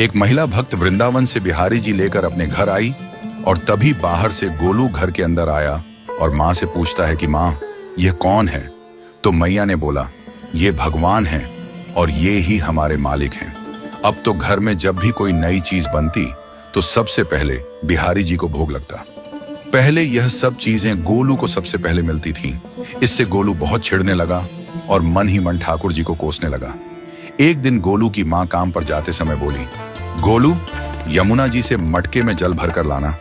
एक महिला भक्त वृंदावन से बिहारी जी लेकर अपने घर आई और तभी बाहर से गोलू घर के अंदर आया और माँ से पूछता है कि माँ, ये कौन है? तो मैया ने बोला, ये भगवान है और ये ही हमारे मालिक हैं। अब तो घर में जब भी कोई नई चीज बनती तो सबसे पहले बिहारी जी को भोग लगता। पहले यह सब चीजें गोलू को सबसे पहले मिलती थीं। इससे गोलू बहुत चिढ़ने लगा और मन ही मन ठाकुर जी को कोसने लगा। एक दिन गोलू की माँ काम पर जाते समय बोली, गोलू, यमुना जी से मटके में जल भरकर लाना।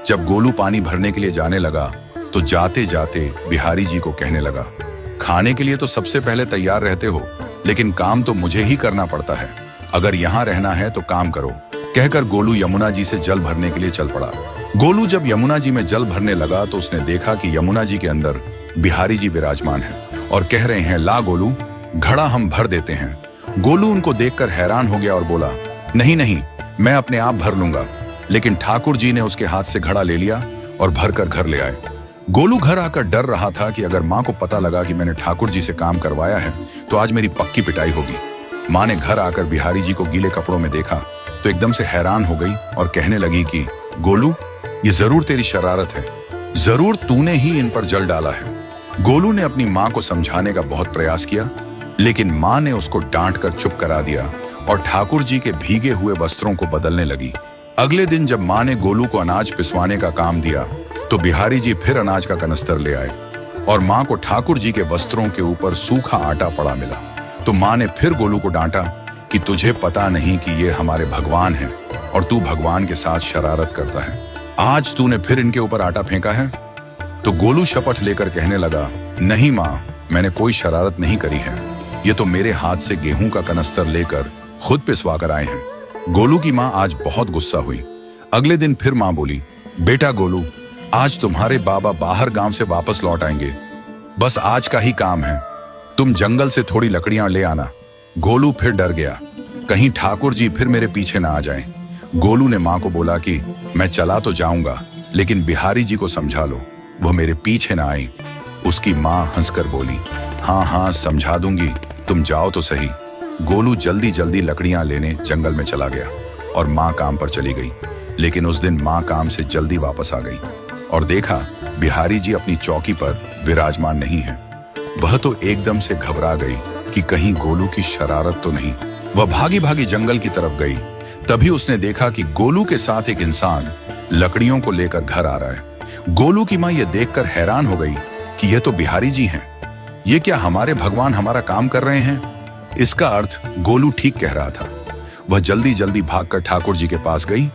जब गोलू पानी भरने के लिए जाने लगा तो जाते जाते बिहारी जी को कहने लगा, खाने के लिए तो सबसे पहले तैयार रहते हो, लेकिन काम तो मुझे ही करना पड़ता है। अगर यहाँ रहना है तो काम करो। कहकर गोलू यमुना जी से जल भरने के लिए चल पड़ा। गोलू जब यमुना जी में जल भरने लगा तो उसने देखा कि यमुना जी के अंदर बिहारी जी विराजमान हैं और कह रहे हैं, ला गोलू, घड़ा हम भर देते हैं। गोलू उनको देखकर हैरान हो गया और बोला, नहीं नहीं, मैं अपने आप भर लूंगा। लेकिन ठाकुर जी ने उसके हाथ से घड़ा ले लिया और भरकर घर ले आए। गोलू घर आकर डर रहा था कि अगर माँ को पता लगा कि मैंने ठाकुर जी से काम करवाया है तो आज मेरी पक्की पिटाई होगी। माँ ने घर आकर बिहारी जी को गीले कपड़ों में देखा तो एकदम से हैरान हो गई और कहने लगी कि गोलू, ये जरूर तेरी शरारत है, जरूर तूने ही इन पर जल डाला है। गोलू ने अपनी माँ को समझाने का बहुत प्रयास किया, लेकिन माँ ने उसको डांट कर चुप करा दिया और ठाकुर जी के भीगे हुए वस्त्रों को बदलने लगी। अगले दिन जब माँ ने गोलू को अनाज पिसवाने का काम दिया तो बिहारी जी फिर अनाज का कनस्तर ले आए और माँ को ठाकुर जी के वस्त्रों के ऊपर सूखा आटा पड़ा मिला। तो माँ ने फिर गोलू को डांटा कि तुझे पता नहीं कि ये हमारे भगवान हैं और तू भगवान के साथ शरारत करता है। आज तूने फिर इनके ऊपर आटा फेंका है। तो गोलू शपथ लेकर कहने लगा, नहीं माँ, मैंने कोई शरारत नहीं करी है। ये तो मेरे हाथ से गेहूं का कनस्तर लेकर खुद पिसवा कर आए हैं। गोलू की माँ आज बहुत गुस्सा हुई। अगले दिन फिर माँ बोली, बेटा गोलू, आज तुम्हारे बाबा बाहर गांव से वापस लौट आएंगे। बस आज का ही काम है, तुम जंगल से थोड़ी लकड़ियां ले आना। गोलू फिर डर गया, कहीं ठाकुर जी फिर मेरे पीछे ना आ जाएं। गोलू ने माँ को बोला कि मैं चला तो जाऊंगा, लेकिन बिहारी जी को समझा लो, वो मेरे पीछे ना आए। उसकी माँ हंसकर बोली, हाँ हाँ समझा दूंगी, तुम जाओ तो सही। गोलू जल्दी जल्दी लकड़ियां लेने जंगल में चला गया और माँ काम पर चली गई। लेकिन उस दिन माँ काम से जल्दी वापस आ गई और देखा बिहारी जी अपनी चौकी पर विराजमान नहीं है। वह तो एकदम से घबरा गई कि कहीं गोलू की शरारत तो नहीं। वह भागी भागी जंगल की तरफ गई। तभी उसने देखा कि गोलू के साथ एक इंसान लकड़ियों को लेकर घर आ रहा है। गोलू की माँ यह देखकर हैरान हो गई कि यह तो बिहारी जी हैं। ये क्या हमारे भगवान हमारा काम कर रहे हैं? इसका अर्थ गोलू ठीक कह रहा था। वह जल्दी जल्दी भागकर ठाकुर जी के पास गई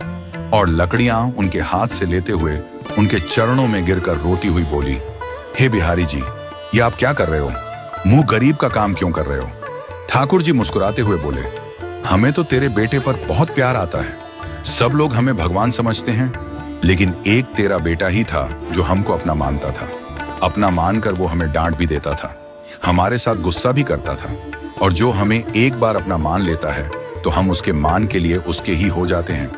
और लकड़ियां उनके हाथ से लेते हुए उनके चरणों में गिरकर रोती हुई बोली, हे बिहारी जी, ये आप क्या कर रहे हो? मुंह गरीब का काम क्यों कर रहे हो? ठाकुर जी मुस्कुराते हुए बोले, हमें तो तेरे बेटे पर बहुत प्यार आता है। सब लोग हमें भगवान समझते हैं, लेकिन एक तेरा बेटा ही था जो हमको अपना मानता था। अपना मानकर वो हमें डांट भी देता था, हमारे साथ गुस्सा भी करता था, और जो हमें एक बार अपना मान लेता है तो हम उसके मान के लिए उसके ही हो जाते हैं।